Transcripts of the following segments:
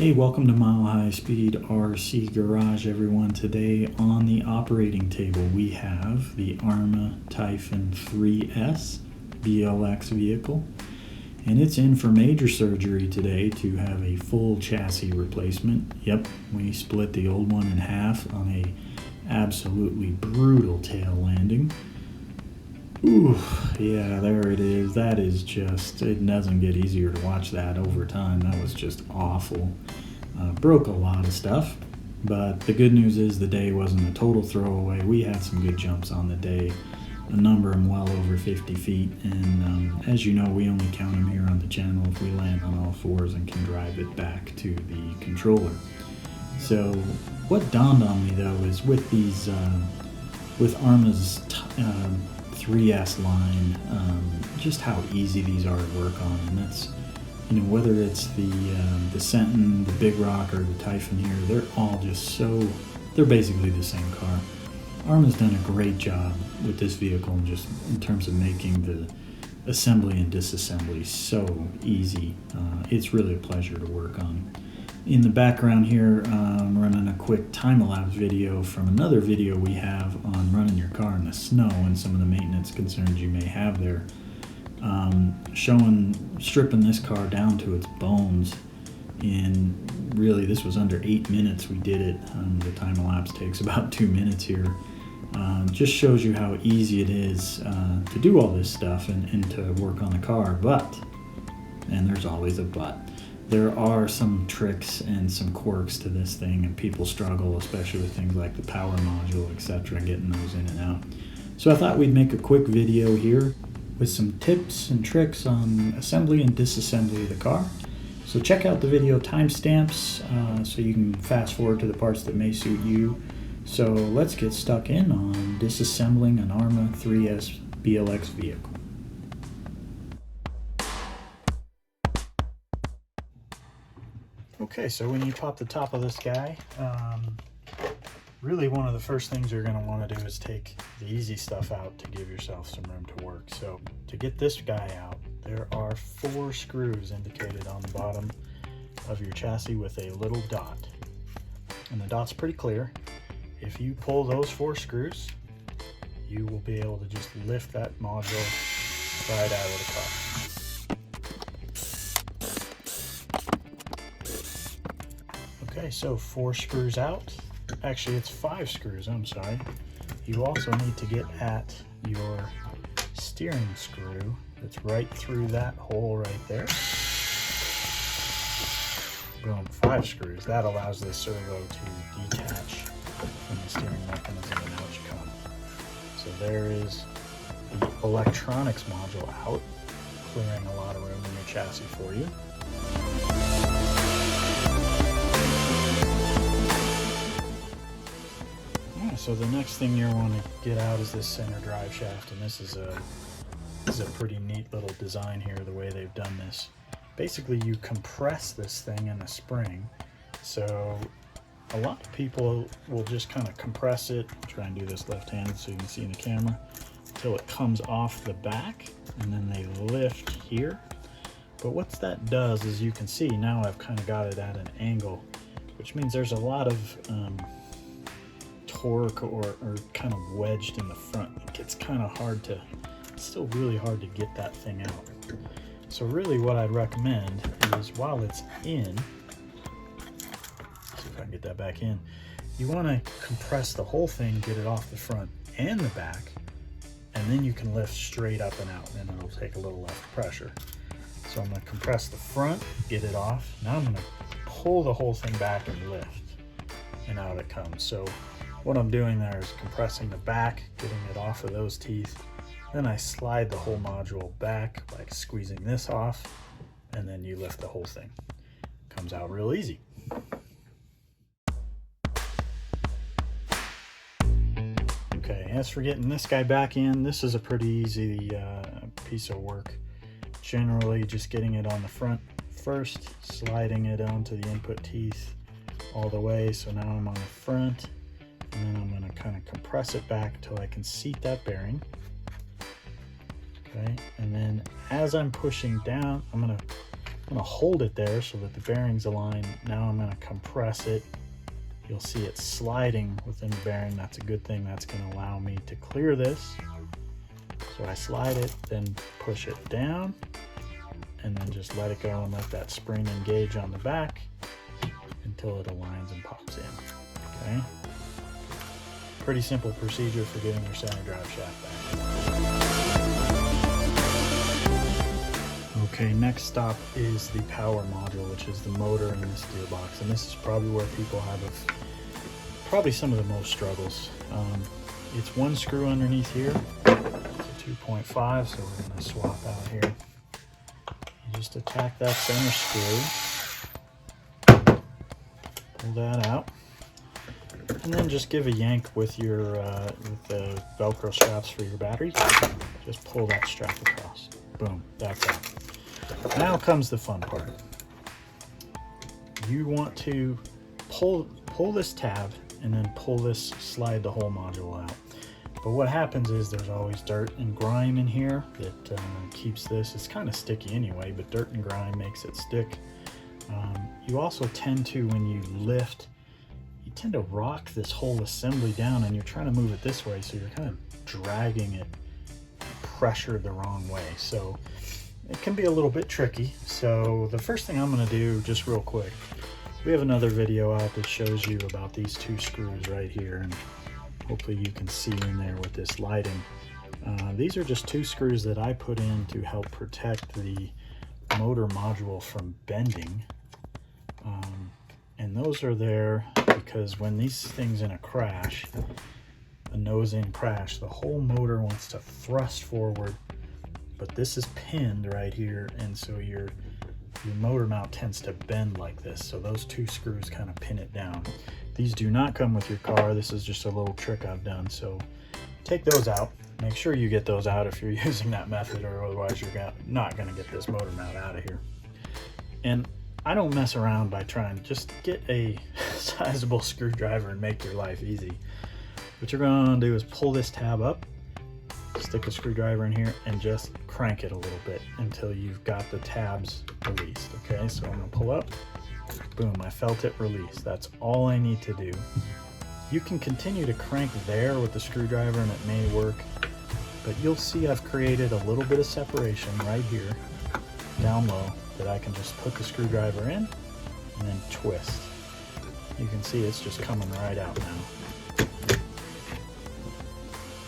Hey, welcome to Mile High Speed RC Garage, everyone. Today on the operating table we have the Arrma Typhon 3S BLX vehicle, and it's in for major surgery today to have a full chassis replacement. Yep, we split the old one in half on a absolutely brutal tail landing. Ooh, yeah, there it is. That is just, it doesn't get easier to watch that over time. That was just awful. Broke a lot of stuff, but the good news is the day wasn't a total throwaway. We had some good jumps on the day, a number of them well over 50 feet, and as you know, we only count them here on the channel if we land on all fours and can drive it back to the controller. So what dawned on me though is with these, with Arrma's 3S line, just how easy these are to work on. And that's, you know, whether it's the Senton, the Big Rock, or the Typhon here, they're all just so, they're basically the same car. Arrma's done a great job with this vehicle, just in terms of making the assembly and disassembly so easy. It's really a pleasure to work on. In the background here, I'm running a quick time-elapse video from another video we have on running your car in the snow and some of the maintenance concerns you may have there. Stripping this car down to its bones in, really, this was under 8 minutes we did it. The time-elapse takes about 2 minutes here. Just shows you how easy it is to do all this stuff and to work on the car, but, and there's always a but, there are some tricks and some quirks to this thing, and people struggle, especially with things like the power module, etc., getting those in and out. So I thought we'd make a quick video here with some tips and tricks on assembly and disassembly of the car. So check out the video timestamps so you can fast forward to the parts that may suit you. So let's get stuck in on disassembling an Arrma 3S BLX vehicle. Okay, so when you pop the top of this guy, really one of the first things you're going to want to do is take the easy stuff out to give yourself some room to work. So to get this guy out, there are 4 screws indicated on the bottom of your chassis with a little dot. And the dot's pretty clear. If you pull those 4 screws, you will be able to just lift that module right out of the car. Okay, so 4 screws out. Actually, it's 5 screws, I'm sorry. You also need to get at your steering screw that's right through that hole right there. Boom, 5 screws. That allows the servo to detach from the steering mechanism and out you come. So there is the electronics module out, clearing a lot of room in your chassis for you. So the next thing you want to get out is this center drive shaft, and this is a pretty neat little design here, the way they've done this. Basically, you compress this thing in a spring. So a lot of people will just kind of compress it, try and do this left-handed so you can see in the camera, until it comes off the back, and then they lift here. But what that does is, you can see now I've kind of got it at an angle, which means there's a lot of torque or kind of wedged in the front. It gets kind of hard to, it's still really hard to get that thing out. So really what I'd recommend is, while it's in, see if I can get that back in, you want to compress the whole thing, get it off the front and the back, and then you can lift straight up and out, and it'll take a little less pressure. So I'm going to compress the front, get it off. Now I'm going to pull the whole thing back and lift, and out it comes. So what I'm doing there is compressing the back, getting it off of those teeth. Then I slide the whole module back by squeezing this off, and then you lift the whole thing. Comes out real easy. Okay, as for getting this guy back in, this is a pretty easy piece of work. Generally, just getting it on the front first, sliding it onto the input teeth all the way. So now I'm on the front, and then I'm going to kind of compress it back until I can seat that bearing. Okay, and then as I'm pushing down, I'm going to gonna hold it there so that the bearings align. Now I'm gonna compress it. You'll see it sliding within the bearing. That's a good thing. That's gonna allow me to clear this. So I slide it, then push it down, and then just let it go and let that spring engage on the back until it aligns and pops in, okay? Pretty simple procedure for getting your center drive shaft back. Okay, next stop is the power module, which is the motor in this gearbox, and this is probably where people have probably some of the most struggles. It's one screw underneath here. It's a 2.5, so we're going to swap out here. You just attack that center screw, pull that out, and then just give a yank with your with the Velcro straps for your batteries. Just pull that strap across. Boom, that's out. Now comes the fun part. You want to pull this tab and then slide the whole module out. But what happens is there's always dirt and grime in here that keeps this. It's kind of sticky anyway, but dirt and grime makes it stick. You also tend to, when you lift, you tend to rock this whole assembly down, and you're trying to move it this way, so you're kind of dragging it pressure the wrong way. So it can be a little bit tricky. So the first thing I'm going to do, just real quick, we have another video out that shows you about these two screws right here, and hopefully you can see in there with this lighting. These are just two screws that I put in to help protect the motor module from bending. And those are there because when these things in a crash, a nose-in crash, the whole motor wants to thrust forward, but this is pinned right here, and so your motor mount tends to bend like this. So those two screws kind of pin it down. These do not come with your car. This is just a little trick I've done. So take those out. Make sure you get those out if you're using that method, or otherwise you're not going to get this motor mount out of here. And I don't mess around by trying to just get a sizable screwdriver and make your life easy. What you're going to do is pull this tab up, stick a screwdriver in here, and just crank it a little bit until you've got the tabs released. Okay, so I'm going to pull up. Boom, I felt it release. That's all I need to do. You can continue to crank there with the screwdriver and it may work, but you'll see I've created a little bit of separation right here, down low, that I can just put the screwdriver in and then twist. You can see it's just coming right out now.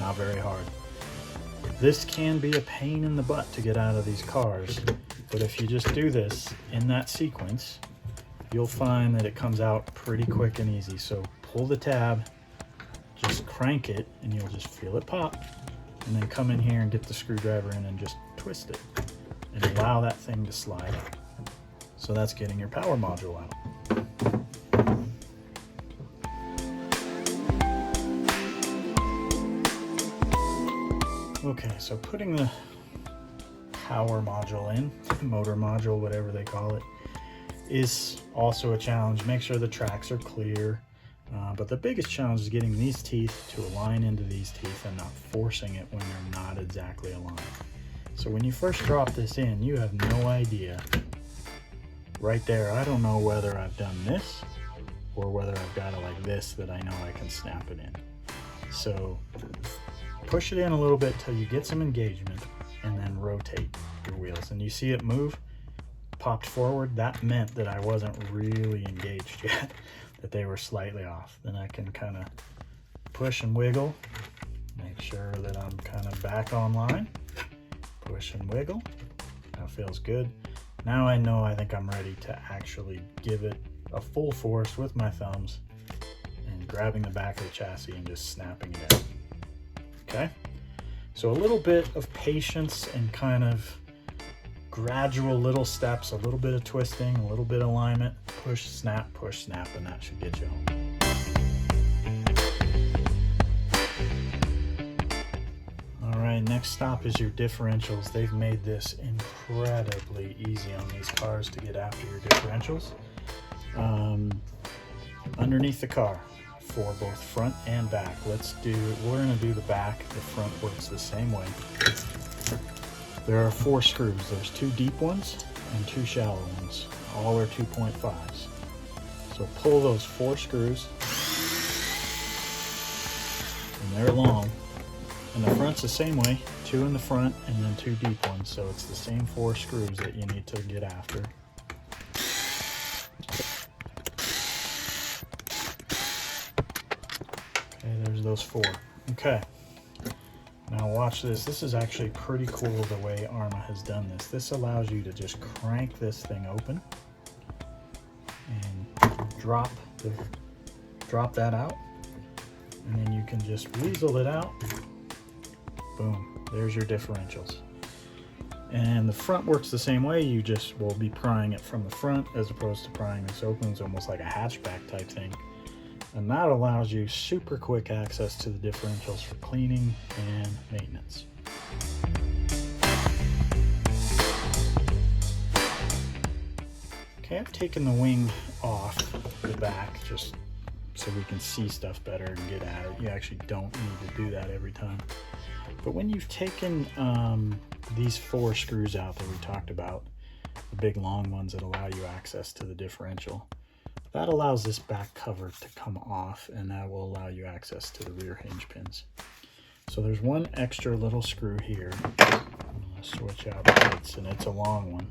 Not very hard. This can be a pain in the butt to get out of these cars, but if you just do this in that sequence, you'll find that it comes out pretty quick and easy. So pull the tab, just crank it, and you'll just feel it pop, and then come in here and get the screwdriver in and just twist it and allow that thing to slide out. So that's getting your power module out. Okay, so putting the power module in, motor module, whatever they call it, is also a challenge. Make sure the tracks are clear, but the biggest challenge is getting these teeth to align into these teeth and not forcing it when they're not exactly aligned. So when you first drop this in, you have no idea. Right there, I don't know whether I've done this or whether I've got it like this that I know I can snap it in. So push it in a little bit till you get some engagement, and then rotate your wheels. And you see it move, popped forward. That meant that I wasn't really engaged yet, that they were slightly off. Then I can kind of push and wiggle, make sure that I'm kind of back online. Push and wiggle. That feels good. Now I know I think I'm ready to actually give it a full force with my thumbs and grabbing the back of the chassis and just snapping it in. Okay, so a little bit of patience and kind of gradual little steps, a little bit of twisting, a little bit of alignment, push, snap, and that should get you home. All right, next stop is your differentials. They've made this incredibly easy on these cars to get after your differentials. Underneath the car, for both front and back. We're gonna do the back. The front works the same way. There are 4 screws. There's 2 deep ones, and 2 shallow ones. All are 2.5s. So pull those 4 screws, and they're long. And the front's the same way, 2 in the front and then 2 deep ones. So it's the same 4 screws that you need to get after. Okay, there's those 4. Okay. Now watch this. This is actually pretty cool the way Arrma has done this. This allows you to just crank this thing open and drop that out, and then you can just weasel it out. Boom, there's your differentials. And the front works the same way. You just will be prying it from the front as opposed to prying this open. It's almost like a hatchback type thing. And that allows you super quick access to the differentials for cleaning and maintenance. Okay, I've taken the wing off the back just so we can see stuff better and get at it. You actually don't need to do that every time. But when you've taken these 4 screws out that we talked about, the big long ones that allow you access to the differential, that allows this back cover to come off, and that will allow you access to the rear hinge pins. So there's one extra little screw here. I'm going to switch out bits, and it's a long one.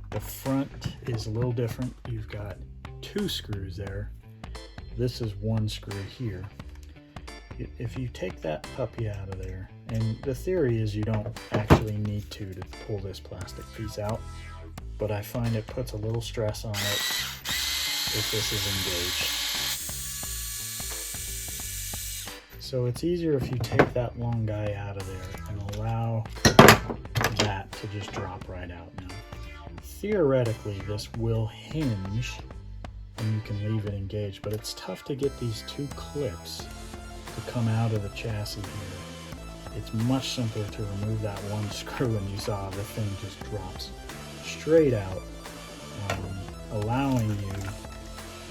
The front is a little different. You've got 2 screws there. This is 1 screw here. If you take that puppy out of there, and the theory is you don't actually need to pull this plastic piece out, but I find it puts a little stress on it if this is engaged. So it's easier if you take that long guy out of there and allow that to just drop right out. Now, theoretically, this will hinge and you can leave it engaged, but it's tough to get these 2 clips to come out of the chassis here. It's much simpler to remove that 1 screw, and you saw the thing just drops straight out, allowing you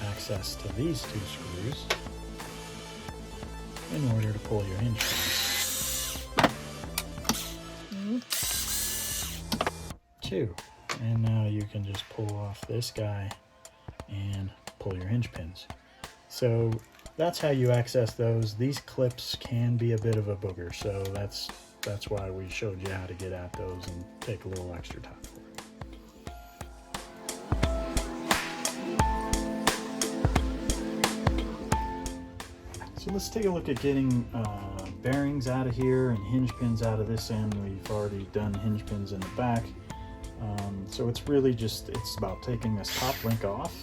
access to these 2 screws in order to pull your hinge pins. 2. And now you can just pull off this guy and pull your hinge pins. So that's how you access those. These clips can be a bit of a booger, so that's why we showed you how to get at those and take a little extra time for it. So let's take a look at getting bearings out of here and hinge pins out of this end. We've already done hinge pins in the back. So it's really just, it's about taking this top link off.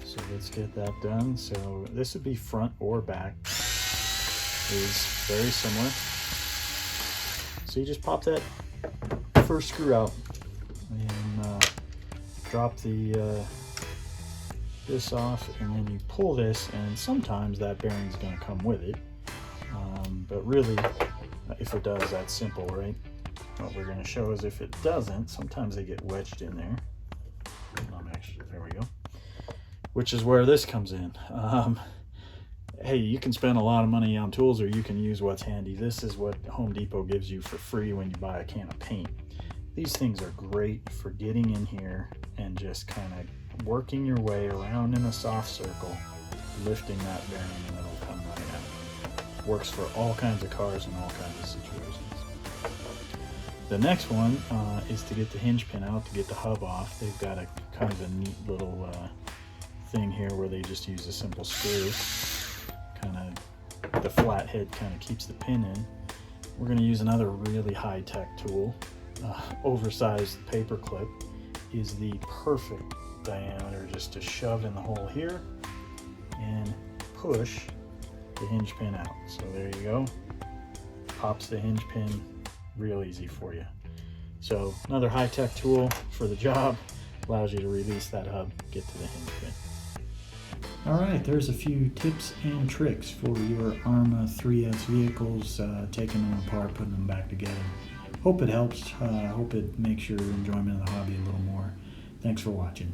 So let's get that done. So this would be front or back. Is very similar. So you just pop that first screw out and drop the this off, and then you pull this, and sometimes that bearing is going to come with it. But really, if it does, that's simple, right? What we're going to show is if it doesn't, sometimes they get wedged in there. Actually, there we go. Which is where this comes in. Hey, you can spend a lot of money on tools, or you can use what's handy. This is what Home Depot gives you for free when you buy a can of paint. These things are great for getting in here and just kind of working your way around in a soft circle, lifting that bearing, and it'll come right out. Works for all kinds of cars and all kinds of situations. The next one is to get the hinge pin out, to get the hub off. They've got a kind of a neat little thing here where they just use a simple screw. Kind of, the flat head kind of keeps the pin in. We're going to use another really high-tech tool. Oversized paper clip is the perfect diameter just to shove in the hole here and push the hinge pin out. So there you go. Pops the hinge pin real easy for you. So another high-tech tool for the job, allows you to release that hub, get to the hinge pin. Alright, there's a few tips and tricks for your Arrma 3S vehicles, taking them apart, putting them back together. Hope it helps. Hope it makes your enjoyment of the hobby a little more. Thanks for watching.